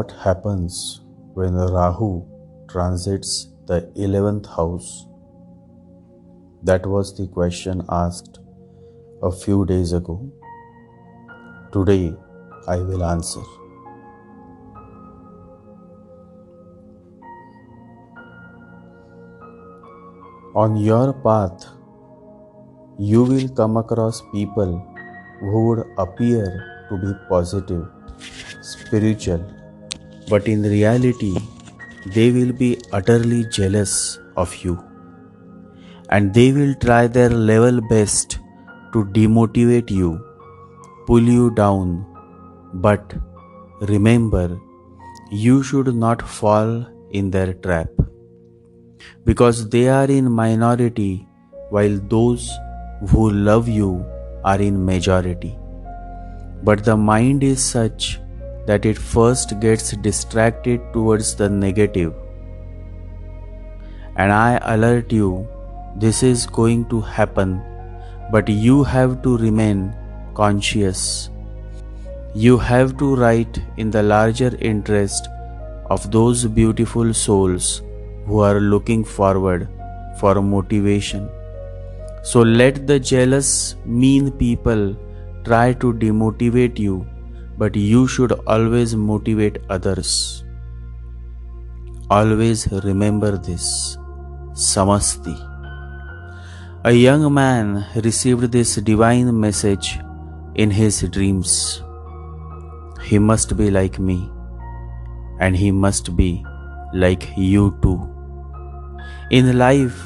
what happens when Rahu transits the 11th house? That was the question asked a few days ago. Today I will answer. On your path, you will come across people who would appear to be positive, spiritual, but in reality, they will be utterly jealous of you, and they will try their level best to demotivate you, pull you down. But remember, you should not fall in their trap, because they are in minority while those who love you are in majority. But the mind is such that it first gets distracted towards the negative. And I alert you, this is going to happen, but you have to remain conscious. You have to write in the larger interest of those beautiful souls who are looking forward for motivation. So let the jealous, mean people try to demotivate you, but you should always motivate others. Always remember this. Samasti. A young man received this divine message in his dreams. He must be like me, and he must be like you too. In life,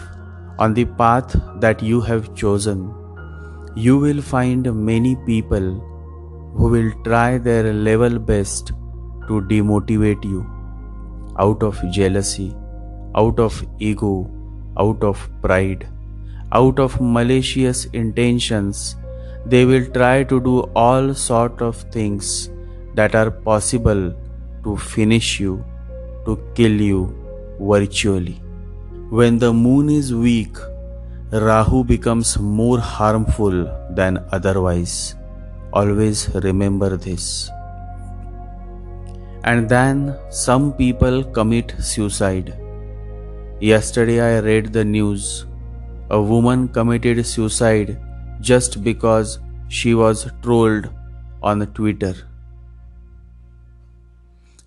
on the path that you have chosen, you will find many people who will try their level best to demotivate you out of jealousy, out of ego, out of pride, out of malicious intentions. They will try to do all sort of things that are possible to finish you, to kill you virtually. When the moon is weak, Rahu becomes more harmful than otherwise. Always remember this. And then some people commit suicide. Yesterday I read the news. A woman committed suicide just because she was trolled on Twitter.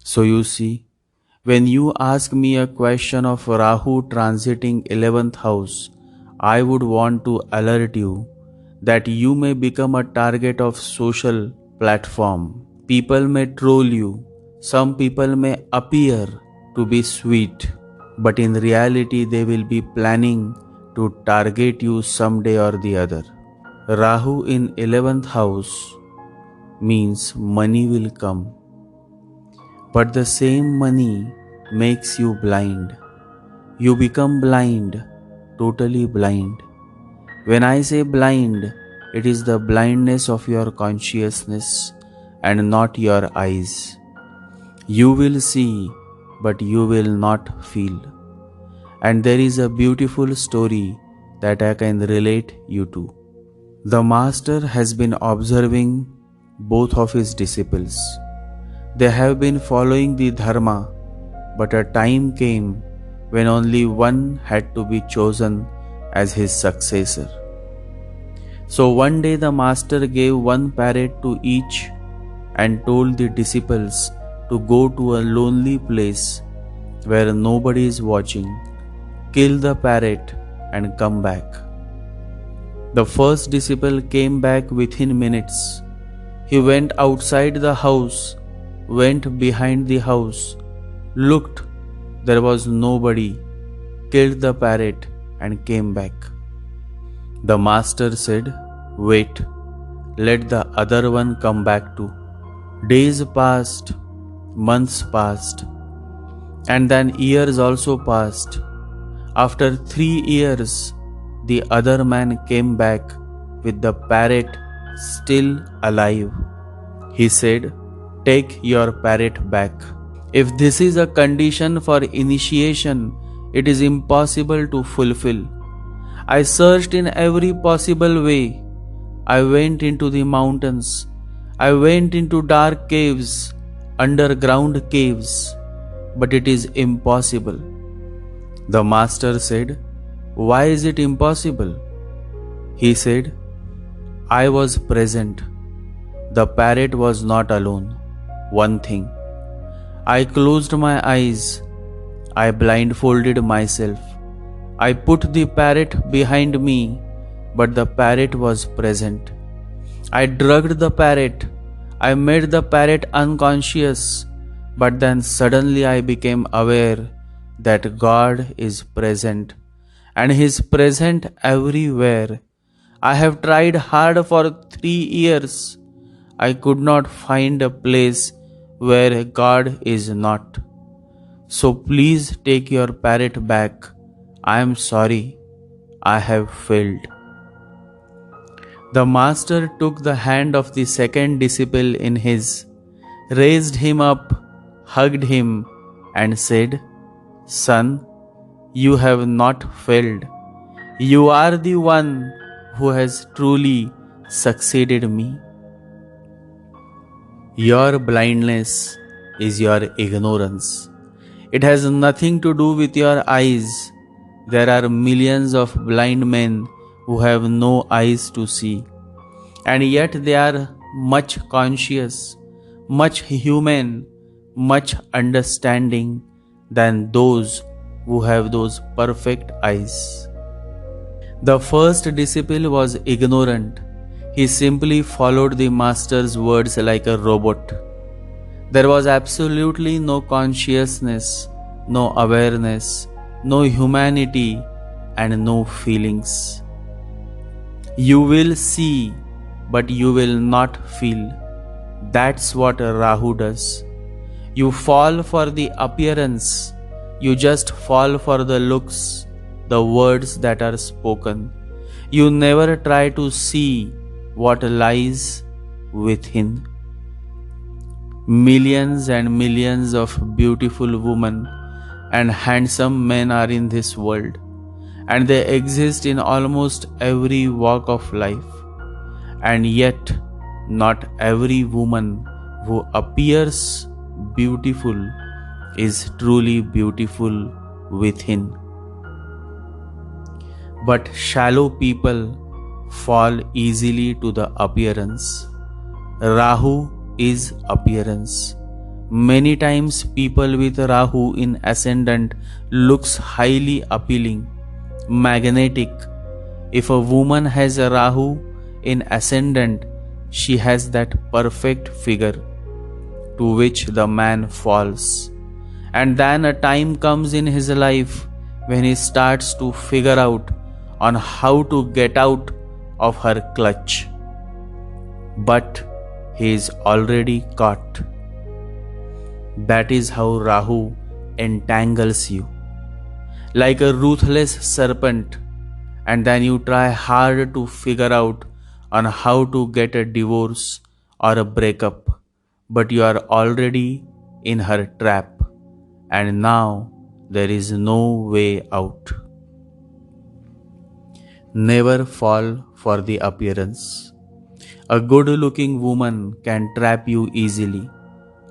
So you see, when you ask me a question of Rahu transiting 11th house, I would want to alert you that you may become a target of social platform. People may troll you. Some people may appear to be sweet, but in reality they will be planning to target you someday or the other. Rahu in 11th house means money will come. But the same money makes you blind. You become blind, totally blind. When I say blind, it is the blindness of your consciousness and not your eyes. You will see, but you will not feel. And there is a beautiful story that I can relate you to. The master has been observing both of his disciples. They have been following the dharma, but a time came when only one had to be chosen as his successor. So one day the master gave one parrot to each and told the disciples to go to a lonely place where nobody is watching, kill the parrot and come back. The first disciple came back within minutes. He went outside the house, went behind the house, looked, there was nobody, killed the parrot and came back. The master said, "Wait, let the other one come back too." Days passed, months passed, and then years also passed. After 3 years, the other man came back with the parrot still alive. He said, "Take your parrot back." If this is a condition for initiation, it is impossible to fulfill. I searched in every possible way. I went into the mountains. I went into dark caves. underground caves, but it is impossible." The master said, "Why is it impossible?" He said, "I was present. The parrot was not alone. One thing. I closed my eyes. I blindfolded myself. I put the parrot behind me, but the parrot was present. I drugged the parrot. I made the parrot unconscious, but then suddenly I became aware that God is present, and He is present everywhere. I have tried hard for 3 years. I could not find a place where God is not. So please take your parrot back. I am sorry. I have failed." The master took the hand of the second disciple in his, raised him up, hugged him, and said, "Son, you have not failed. You are the one who has truly succeeded me. Your blindness is your ignorance. It has nothing to do with your eyes. There are millions of blind men who have no eyes to see, and yet they are much conscious, much human, much understanding than those who have those perfect eyes." The first disciple was ignorant. He simply followed the master's words like a robot. There was absolutely no consciousness, no awareness, no humanity, and no feelings. You will see, but you will not feel. That's what Rahu does. You fall for the appearance. You just fall for the looks, the words that are spoken. You never try to see what lies within. Millions and millions of beautiful women and handsome men are in this world, and they exist in almost every walk of life. And yet, not every woman who appears beautiful is truly beautiful within. But shallow people fall easily to the appearance. Rahu is appearance. Many times people with Rahu in ascendant looks highly appealing, magnetic. If a woman has a Rahu in ascendant, she has that perfect figure to which the man falls. And then a time comes in his life when he starts to figure out on how to get out of her clutch. But he is already caught. That is how Rahu entangles you like a ruthless serpent, and then you try hard to figure out on how to get a divorce or a breakup, but you are already in her trap, and now there is no way out. Never fall for the appearance. A good-looking woman can trap you easily,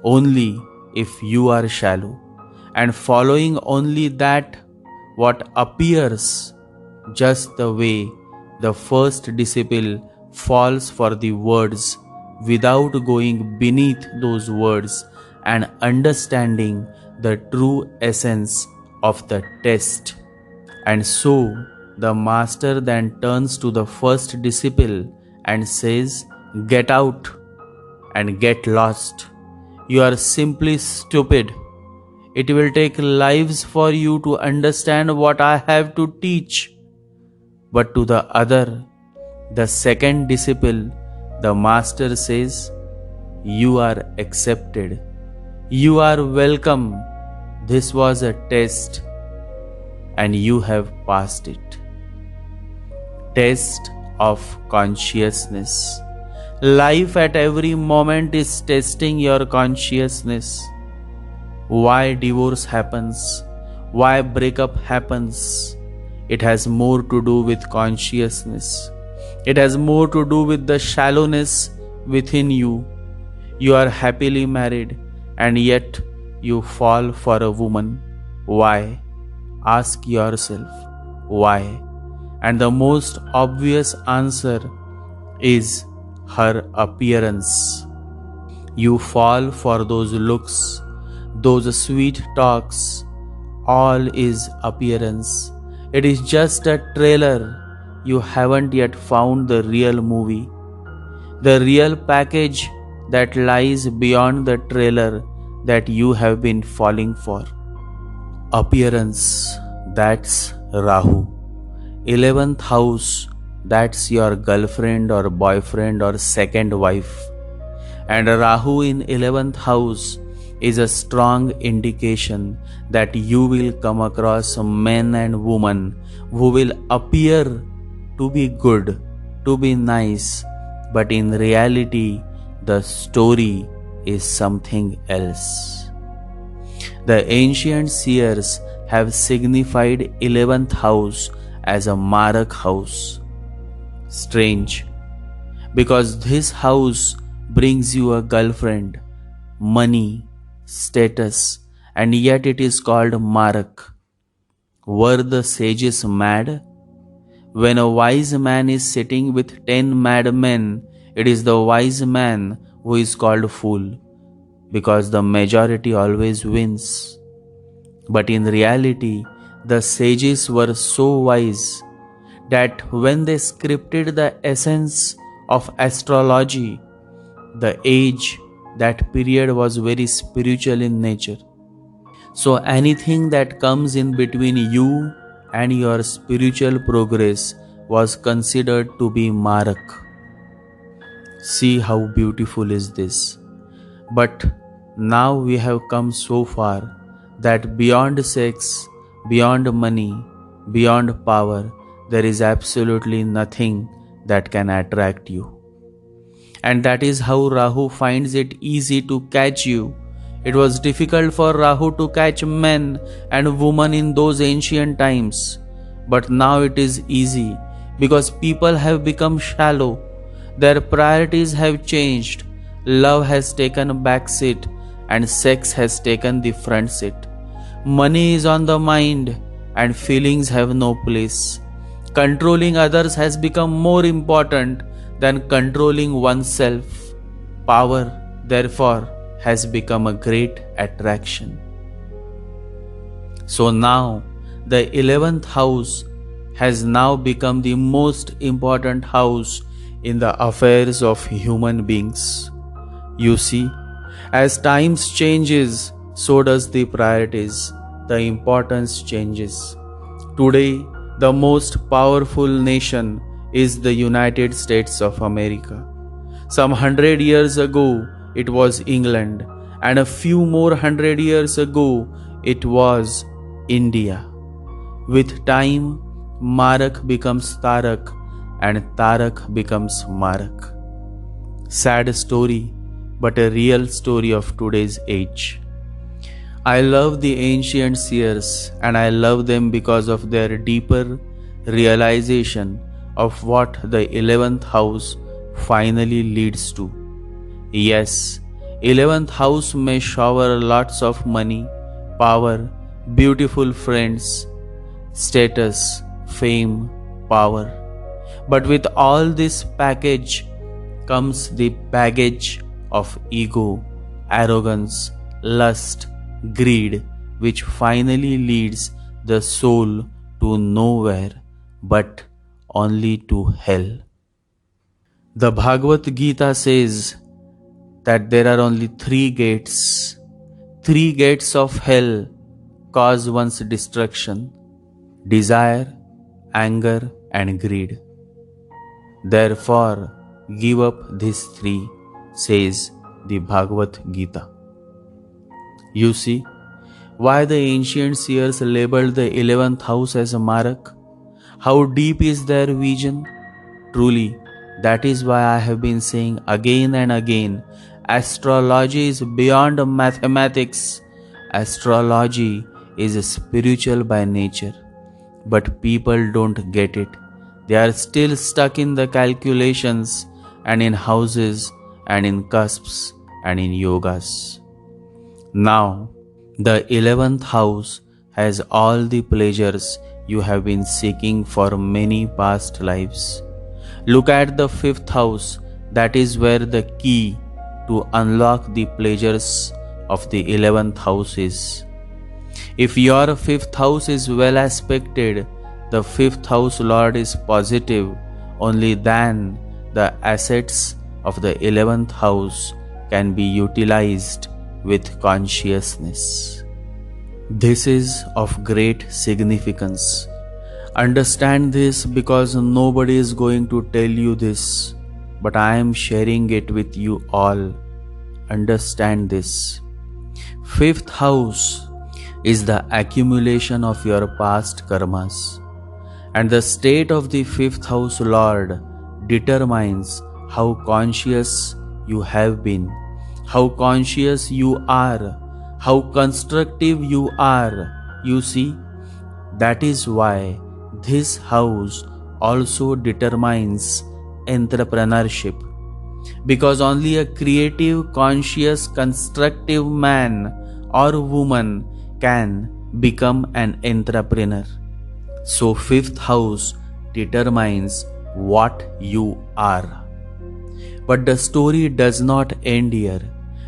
only if you are shallow and following only that what appears, just the way the first disciple falls for the words without going beneath those words and understanding the true essence of the test. And so the master then turns to the first disciple and says, "Get out and get lost. You are simply stupid. It will take lives for you to understand what I have to teach." But to the other, the second disciple, the master says, "You are accepted. You are welcome. This was a test, and you have passed it." Test of consciousness. Life at every moment is testing your consciousness. Why divorce happens, why breakup happens, it has more to do with consciousness. It has more to do with the shallowness within you. You are happily married, and yet you fall for a woman. Why? Ask yourself, why? And the most obvious answer is her appearance. You fall for those looks, those sweet talks. All is appearance. It is just a trailer. You haven't yet found the real movie, the real package that lies beyond the trailer that you have been falling for. Appearance, that's Rahu. 11th house, that's your girlfriend or boyfriend or second wife. And Rahu in 11th house is a strong indication that you will come across men and women who will appear to be good, to be nice, but in reality, the story is something else. The ancient seers have signified 11th house as a Marak house. Strange, because this house brings you a girlfriend, money, status, and yet it is called Marak. Were the sages mad? When a wise man is sitting with 10 madmen, it is the wise man who is called fool, because the majority always wins. But in reality, the sages were so wise that when they scripted the essence of astrology, the age, that period was very spiritual in nature. So anything that comes in between you and your spiritual progress was considered to be Marak. See how beautiful is this. But now we have come so far that beyond sex, beyond money, beyond power, there is absolutely nothing that can attract you. And that is how Rahu finds it easy to catch you. It was difficult for Rahu to catch men and women in those ancient times. But now it is easy because people have become shallow. Their priorities have changed. Love has taken a back seat and sex has taken the front seat. Money is on the mind and feelings have no place. Controlling others has become more important than controlling oneself. Power, therefore, has become a great attraction. So now, the 11th house has now become the most important house in the affairs of human beings. You see, as times changes, so does the priorities, the importance changes. Today, the most powerful nation is the United States of America. Some 100 years ago, it was England, and a few more 100 years ago, it was India. With time, Marak becomes Tarak, and Tarak becomes Marak. Sad story, but a real story of today's age. I love the ancient seers, and I love them because of their deeper realization of what the 11th house finally leads to. Yes, 11th house may shower lots of money, power, beautiful friends, status, fame, power. But with all this package comes the baggage of ego, arrogance, lust, greed, which finally leads the soul to nowhere but only to hell. The Bhagavad Gita says that there are only three gates of hell cause one's destruction: desire, anger, and greed. Therefore, give up these three, says the Bhagavad Gita. You see why the ancient seers labeled the 11th house as a Marak? How deep is their vision? Truly, that is why I have been saying again and again, astrology is beyond mathematics. Astrology is spiritual by nature. But people don't get it. They are still stuck in the calculations and in houses and in cusps and in yogas. Now, the 11th house has all the pleasures you have been seeking for many past lives. Look at the 5th house, that is where the key to unlock the pleasures of the 11th house is. If your 5th house is well aspected, the 5th house lord is positive, only then the assets of the 11th house can be utilized with consciousness. This is of great significance. Understand this because nobody is going to tell you this, but I am sharing it with you all. Understand this. 5th house is the accumulation of your past karmas, and the state of the 5th house lord determines how conscious you have been, how conscious you are, how constructive you are. You see, that is why this house also determines entrepreneurship, because only a creative, conscious, constructive man or woman can become an entrepreneur. So 5th house determines what you are. But the story does not end here.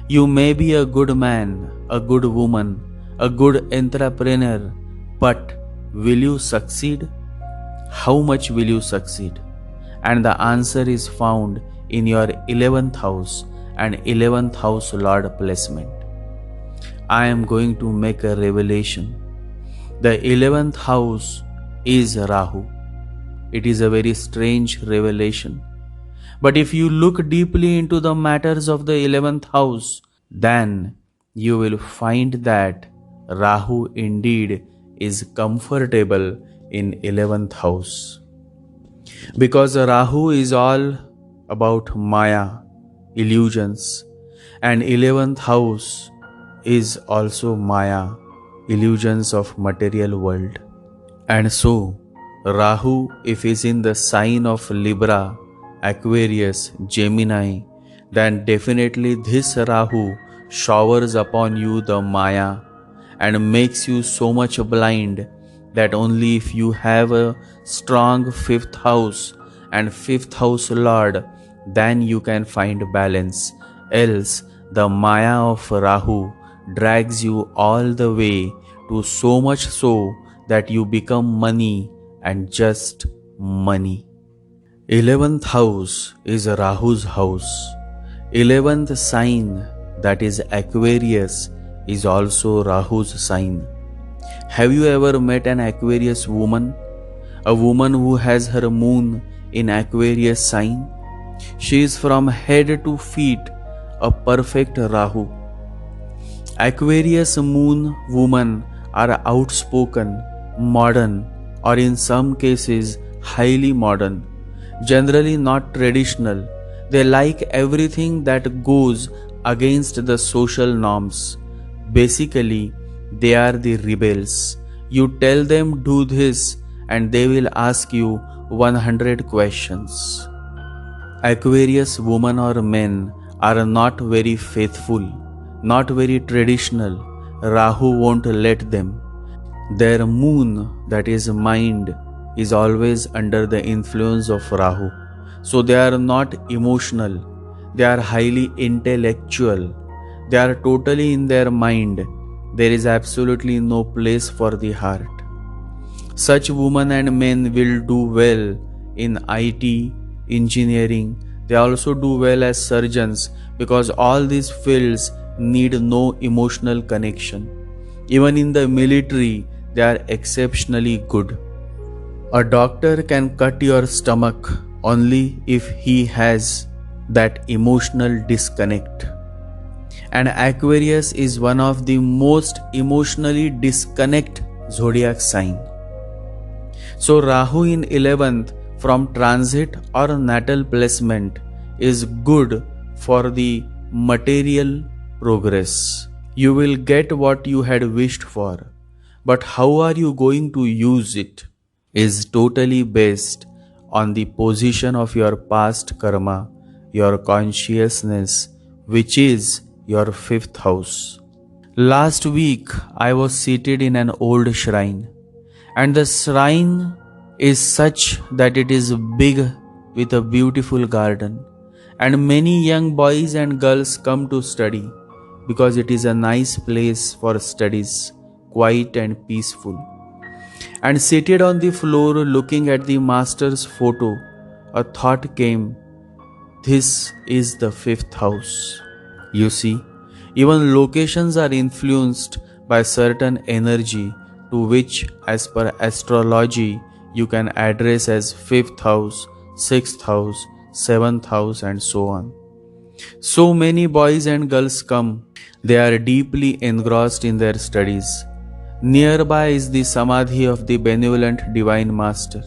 You may be a good man, a good woman, a good entrepreneur, but will you succeed? How much will you succeed? And the answer is found in your 11th house and 11th house lord placement. I am going to make a revelation. The 11th house is Rahu. It is a very strange revelation. But if you look deeply into the matters of the 11th house, then you will find that Rahu indeed is comfortable in 11th house. Because Rahu is all about Maya, illusions, and 11th house is also Maya, illusions of material world. And so, Rahu, if is in the sign of Libra, Aquarius, Gemini, then definitely this Rahu showers upon you the Maya and makes you so much blind that only if you have a strong 5th house and 5th house lord, then you can find balance. Else, the Maya of Rahu drags you all the way to so much so that you become money and just money. 11th house is Rahu's house. 11th sign, that is Aquarius, is also Rahu's sign. Have you ever met an Aquarius woman? A woman who has her moon in Aquarius sign? She is from head to feet a perfect Rahu. Aquarius moon women are outspoken, modern, or in some cases highly modern, generally not traditional. They like everything that goes against the social norms. Basically, they are the rebels. You tell them do this and they will ask you 100 questions. Aquarius women or men are not very faithful, not very traditional. Rahu won't let them. Their moon, that is mind, is always under the influence of Rahu. So they are not emotional. They are highly intellectual. They are totally in their mind. There is absolutely no place for the heart. Such women and men will do well in IT, engineering. They also do well as surgeons because all these fields need no emotional connection. Even in the military, they are exceptionally good. A doctor can cut your stomach only if he has that emotional disconnect. And Aquarius is one of the most emotionally disconnect zodiac sign. So Rahu in 11th from transit or natal placement is good for the material progress. You will get what you had wished for, but how are you going to use it is totally based on the position of your past karma, your consciousness, which is your 5th house. Last week, I was seated in an old shrine, and the shrine is such that it is big with a beautiful garden, and many young boys and girls come to study because it is a nice place for studies, quiet and peaceful. And seated on the floor looking at the master's photo, a thought came, this is the fifth house. You see, even locations are influenced by certain energy to which, as per astrology, you can address as fifth house, sixth house, seventh house, and so on. So many boys and girls come, they are deeply engrossed in their studies. Nearby is the samadhi of the benevolent divine master,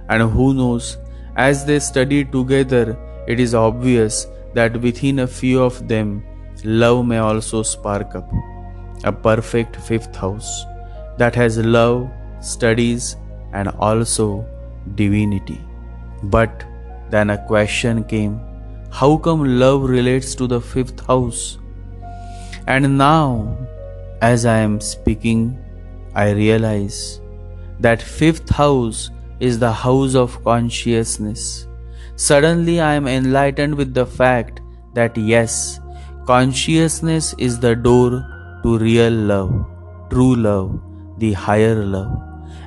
and who knows, as they study together, it is obvious that within a few of them, love may also spark up. A perfect fifth house that has love, studies, and also divinity. But then a question came, how come love relates to the fifth house? And now, as I am speaking, I realize that fifth house is the house of consciousness. Suddenly I am enlightened with the fact that yes, consciousness is the door to real love, true love, the higher love.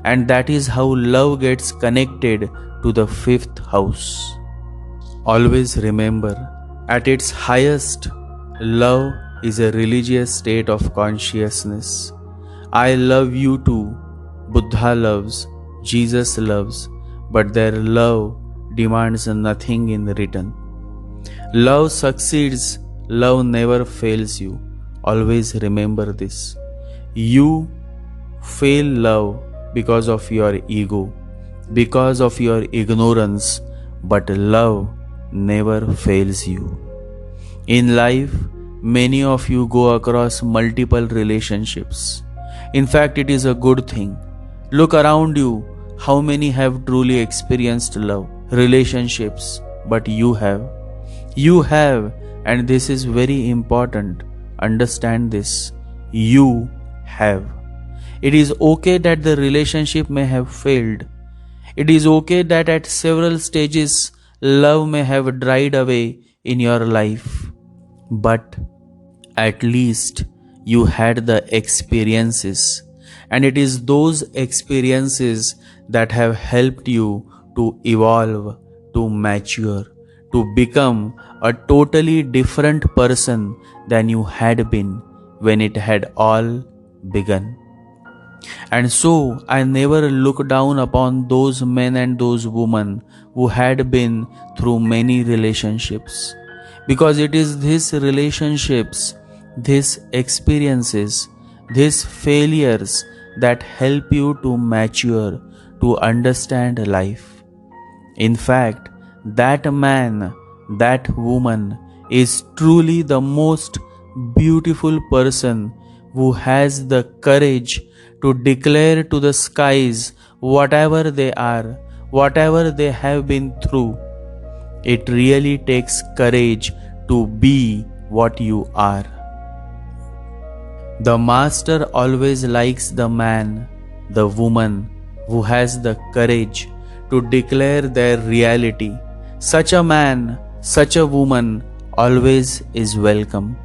And that is how love gets connected to the fifth house. Always remember, at its highest, love is a religious state of consciousness. I love you too. Buddha loves, Jesus loves, but their love demands nothing in return. Love succeeds, love never fails you. Always remember this. You fail love because of your ego, because of your ignorance, but love never fails you. In life, many of you go across multiple relationships. In fact, it is a good thing. Look around you, how many have truly experienced love, relationships, but you have. You have, and this is very important. Understand this. You have. It is okay that the relationship may have failed. It is okay that at several stages, love may have dried away in your life. But at least you had the experiences, and it is those experiences that have helped you to evolve, to mature, to become a totally different person than you had been when it had all begun. And so I never look down upon those men and those women who had been through many relationships, because it is these relationships, these experiences, these failures that help you to mature, to understand life. In fact, that man, that woman is truly the most beautiful person who has the courage to declare to the skies whatever they are, whatever they have been through. It really takes courage to be what you are. The master always likes the man, the woman who has the courage to declare their reality. Such a man, such a woman always is welcome,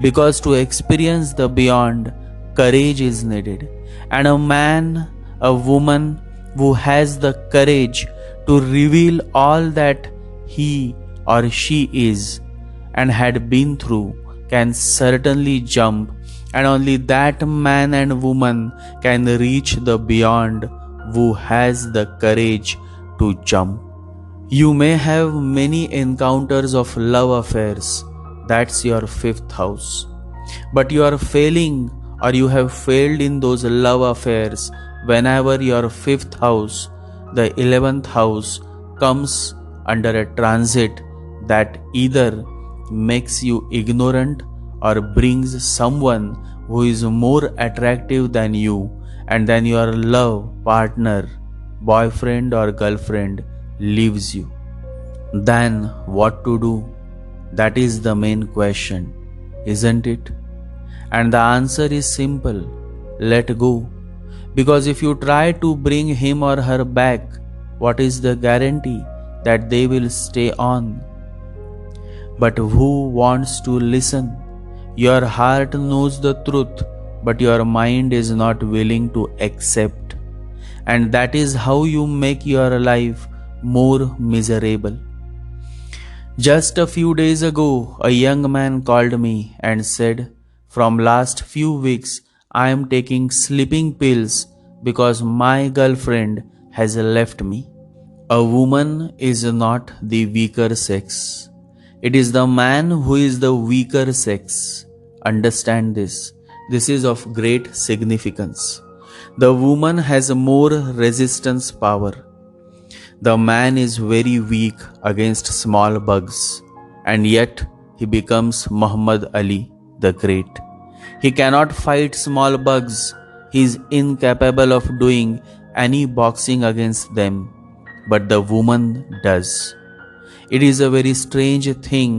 because to experience the beyond, courage is needed. And a man, a woman who has the courage to reveal all that he or she is and had been through can certainly jump, and only that man and woman can reach the beyond who has the courage to jump. You may have many encounters of love affairs, that's your fifth house. But you are failing, or you have failed in those love affairs whenever your fifth house, the 11th house, comes under a transit that either makes you ignorant or brings someone who is more attractive than you, and then your love partner, boyfriend or girlfriend leaves you. Then what to do? That is the main question, isn't it? And the answer is simple: let go. Because if you try to bring him or her back, what is the guarantee that they will stay on? But who wants to listen? Your heart knows the truth, but your mind is not willing to accept. And that is how you make your life more miserable. Just a few days ago, a young man called me and said, "From last few weeks, I am taking sleeping pills because my girlfriend has left me." A woman is not the weaker sex. It is the man who is the weaker sex. Understand this. This is of great significance. The woman has more resistance power. The man is very weak against small bugs, and yet he becomes Muhammad Ali the Great. He cannot fight small bugs. He is incapable of doing any boxing against them, but the woman does. It is a very strange thing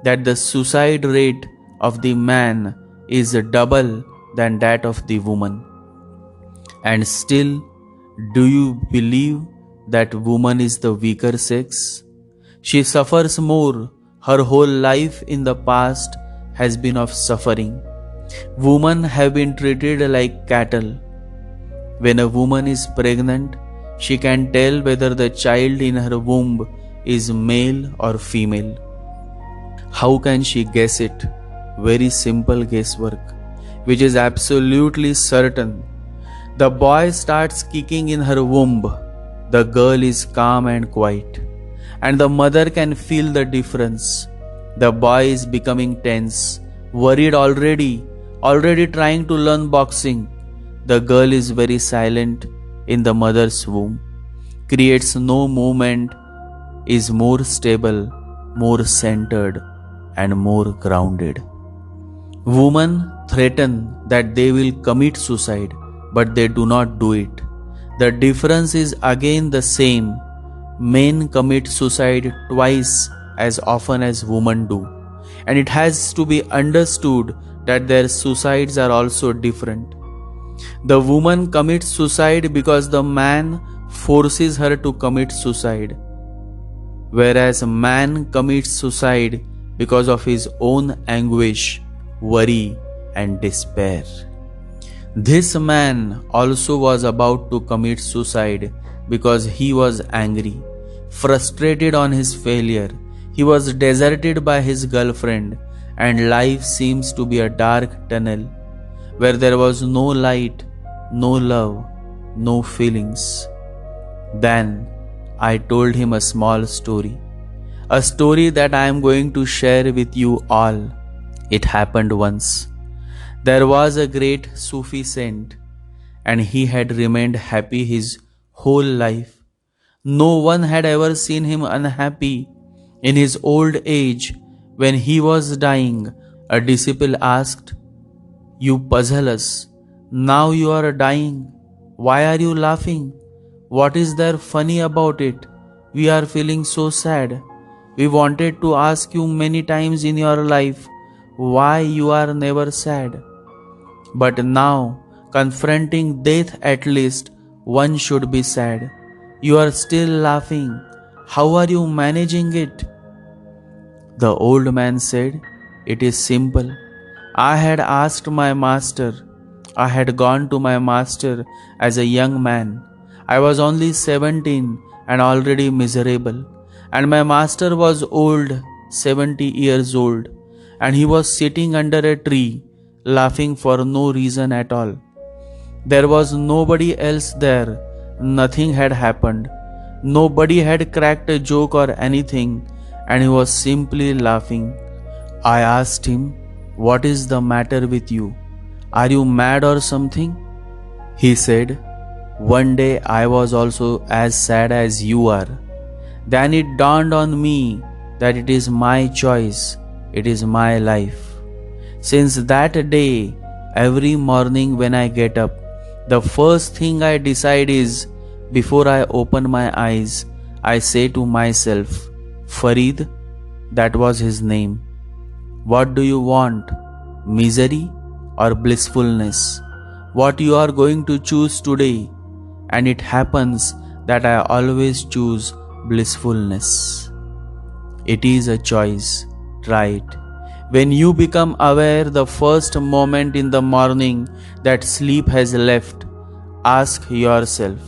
that the suicide rate of the man is double than that of the woman. And still, do you believe that woman is the weaker sex? She suffers more. Her whole life in the past has been of suffering. Women have been treated like cattle. When a woman is pregnant, she can tell whether the child in her womb is male or female. How can she guess it? Very simple guesswork, which is absolutely certain. The boy starts kicking in her womb. The girl is calm and quiet, and the mother can feel the difference. The boy is becoming tense, worried already trying to learn boxing. The girl is very silent in the mother's womb, creates no movement, is more stable, more centered, and more grounded. Women threaten that they will commit suicide, but they do not do it. The difference is again the same. Men commit suicide twice as often as women do, and it has to be understood that their suicides are also different. The woman commits suicide because the man forces her to commit suicide, whereas a man commits suicide because of his own anguish, worry, and despair. This man also was about to commit suicide because he was angry, frustrated on his failure. He was deserted by his girlfriend, and life seems to be a dark tunnel where there was no light, no love, no feelings. Then I told him a small story, a story that I am going to share with you all. It happened once. There was a great Sufi saint, and he had remained happy his whole life. No one had ever seen him unhappy. In his old age, when he was dying, a disciple asked, "You puzzle us. Now you are dying. Why are you laughing? What is there funny about it? We are feeling so sad. We wanted to ask you many times in your life why you are never sad. But now, confronting death, at least one should be sad. You are still laughing. How are you managing it?" The old man said, "It is simple. I had asked my master. I had gone to my master as a young man. I was only 17 and already miserable. And my master was old, 70 years old, and he was sitting under a tree, laughing for no reason at all. There was nobody else there. Nothing had happened. Nobody had cracked a joke or anything, and he was simply laughing. I asked him, "What is the matter with you? Are you mad or something?" He said, "One day I was also as sad as you are. Then it dawned on me that it is my choice, it is my life. Since that day, every morning when I get up, the first thing I decide is, before I open my eyes, I say to myself, Farid, that was his name. What do you want? Misery or blissfulness? What you are going to choose today? And it happens that I always choose blissfulness. It is a choice. Try it. When you become aware the first moment in the morning that sleep has left, ask yourself,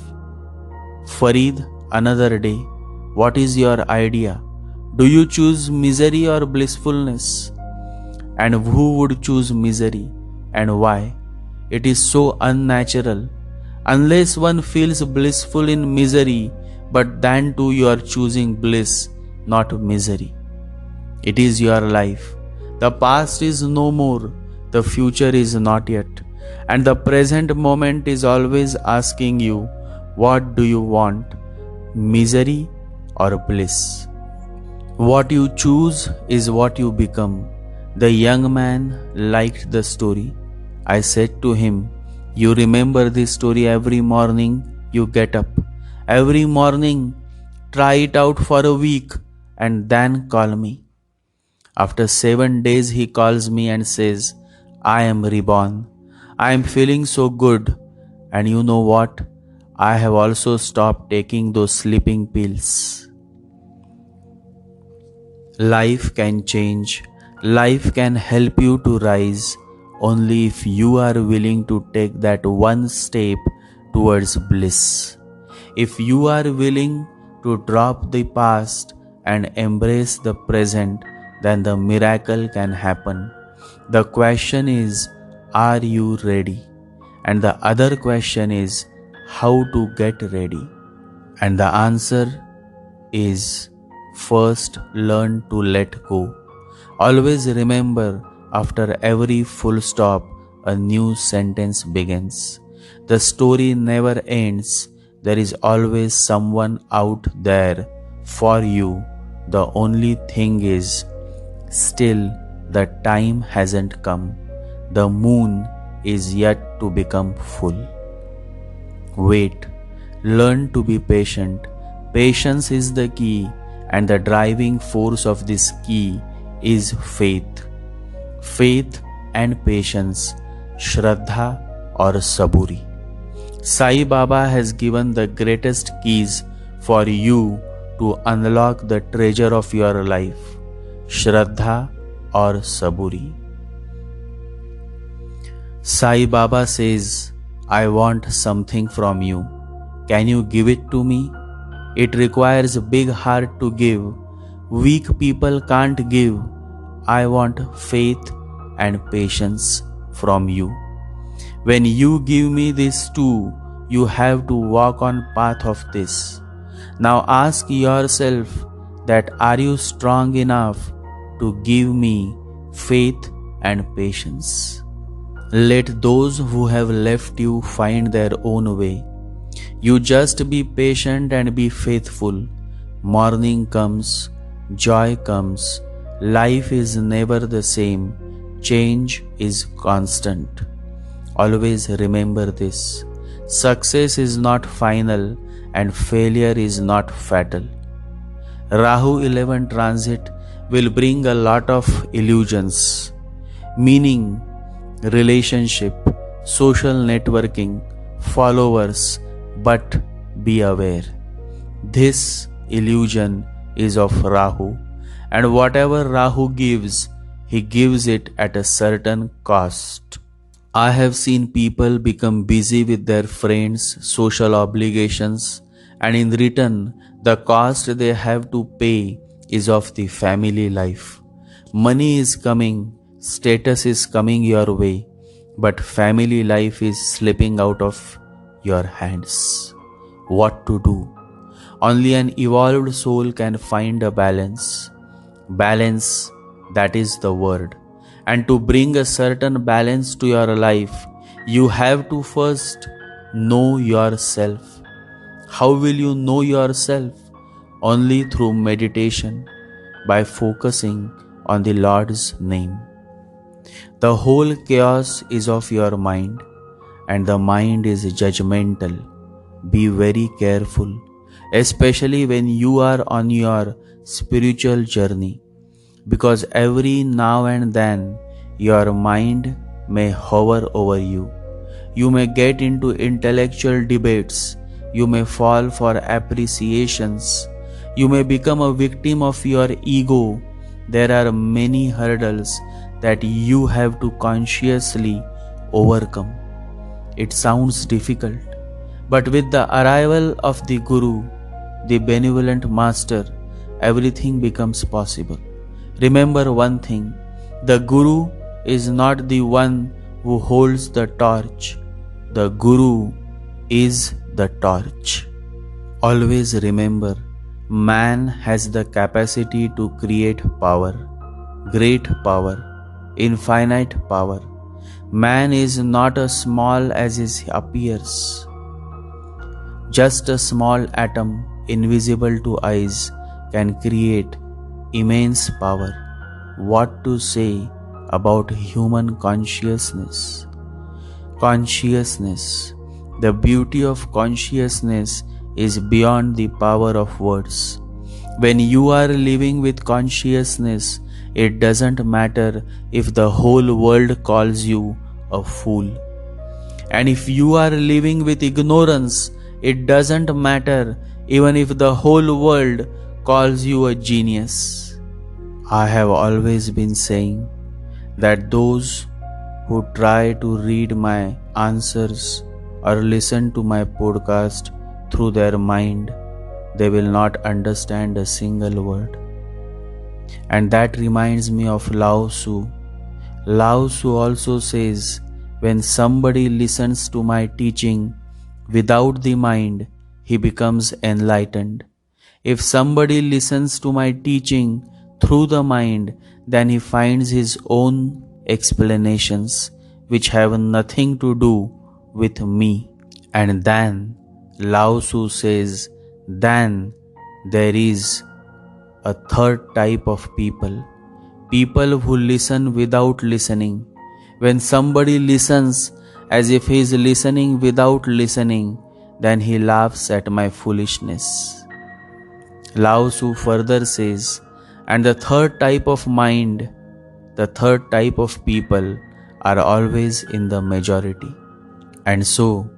Farid, another day, what is your idea? Do you choose misery or blissfulness? And who would choose misery and why? It is so unnatural. Unless one feels blissful in misery, but then too you are choosing bliss, not misery. It is your life. The past is no more, the future is not yet, and the present moment is always asking you, what do you want, misery or bliss? What you choose is what you become. The young man liked the story. I said to him, you remember this story every morning you get up. Every morning, try it out for a week and then call me. After 7 days, he calls me and says, I am reborn. I am feeling so good. And you know what? I have also stopped taking those sleeping pills. Life can change. Life can help you to rise only if you are willing to take that one step towards bliss. If you are willing to drop the past and embrace the present, then the miracle can happen. The question is, are you ready? And the other question is, how to get ready? And the answer is, first learn to let go. Always remember, after every full stop, a new sentence begins. The story never ends. There is always someone out there for you. The only thing is, still the time hasn't come. The moon is yet to become full. Wait. Learn to be patient. Patience is the key, and the driving force of this key is faith. Faith and patience, Shraddha or Saburi. Sai Baba has given the greatest keys for you to unlock the treasure of your life, Shraddha or Saburi. Sai Baba says, I want something from you. Can you give it to me? It requires a big heart to give. Weak people can't give. I want faith and patience from you. When you give me these two, you have to walk on path of this. Now ask yourself that, are you strong enough to give me faith and patience? Let those who have left you find their own way. You just be patient and be faithful. Morning comes, joy comes. Life is never the same. Change is constant. Always remember this. Success is not final and failure is not fatal. Rahu 11 transit will bring a lot of illusions, meaning, relationship, social networking, followers, but be aware. This illusion is of Rahu, and whatever Rahu gives, he gives it at a certain cost. I have seen people become busy with their friends' social obligations, and in return, the cost they have to pay is of the family life. Money is coming, status is coming your way, but family life is slipping out of your hands. What to do? Only an evolved soul can find a balance. Balance, that is the word. And to bring a certain balance to your life, you have to first know yourself. How will you know yourself? Only through meditation, by focusing on the Lord's name. The whole chaos is of your mind, and the mind is judgmental. Be very careful, especially when you are on your spiritual journey, because every now and then your mind may hover over you. You may get into intellectual debates. You may fall for appreciations. You may become a victim of your ego. There are many hurdles that you have to consciously overcome. It sounds difficult, but with the arrival of the Guru, the benevolent Master, everything becomes possible. Remember one thing, the Guru is not the one who holds the torch. The Guru is the torch. Always remember, man has the capacity to create power, great power, infinite power. Man is not as small as he appears. Just a small atom, invisible to eyes, can create immense power. What to say about human consciousness? Consciousness. The beauty of consciousness is beyond the power of words. When you are living with consciousness, it doesn't matter if the whole world calls you a fool. And if you are living with ignorance, it doesn't matter even if the whole world calls you a genius. I have always been saying that those who try to read my answers or listen to my podcast through their mind, they will not understand a single word. And that reminds me of Lao Tzu. Lao Tzu also says, when somebody listens to my teaching without the mind, he becomes enlightened. If somebody listens to my teaching through the mind, then he finds his own explanations which have nothing to do with me. And then Lao Tzu says, then there is a third type of people who listen without listening. When somebody listens as if he is listening without listening, then he laughs at my foolishness. Lao Tzu further says, and the third type of mind, the third type of people are always in the majority. And so,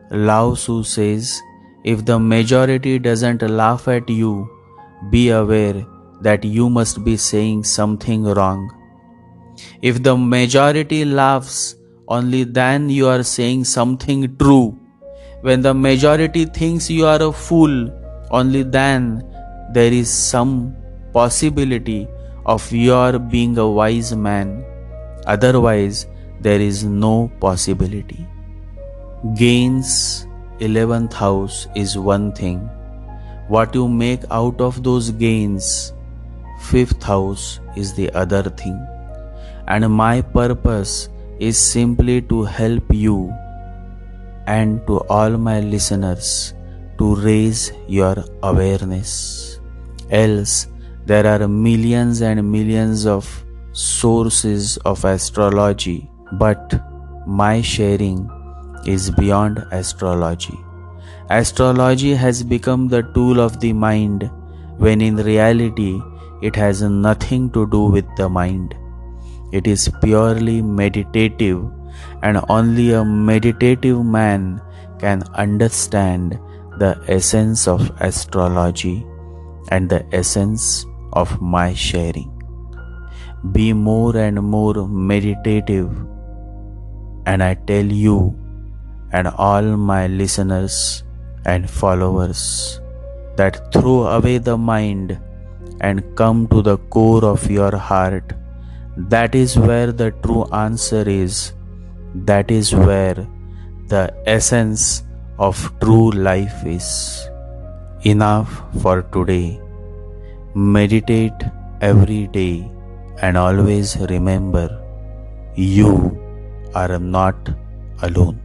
Lao Tzu says, if the majority doesn't laugh at you, be aware that you must be saying something wrong. If the majority laughs, only then you are saying something true. When the majority thinks you are a fool, only then there is some possibility of your being a wise man. Otherwise, there is no possibility. Gains 11th house is one thing. What you make out of those gains, 5th house is the other thing. And my purpose is simply to help you and to all my listeners to raise your awareness. Else, there are millions and millions of sources of astrology, but my sharing is beyond astrology. Astrology has become the tool of the mind, when in reality it has nothing to do with the mind. It is purely meditative, and only a meditative man can understand the essence of astrology and the essence of my sharing. Be more and more meditative, and I tell you and all my listeners and followers that throw away the mind and come to the core of your heart. That is where the true answer is. That is where the essence of true life is. Enough for today. Meditate every day and always remember, you are not alone.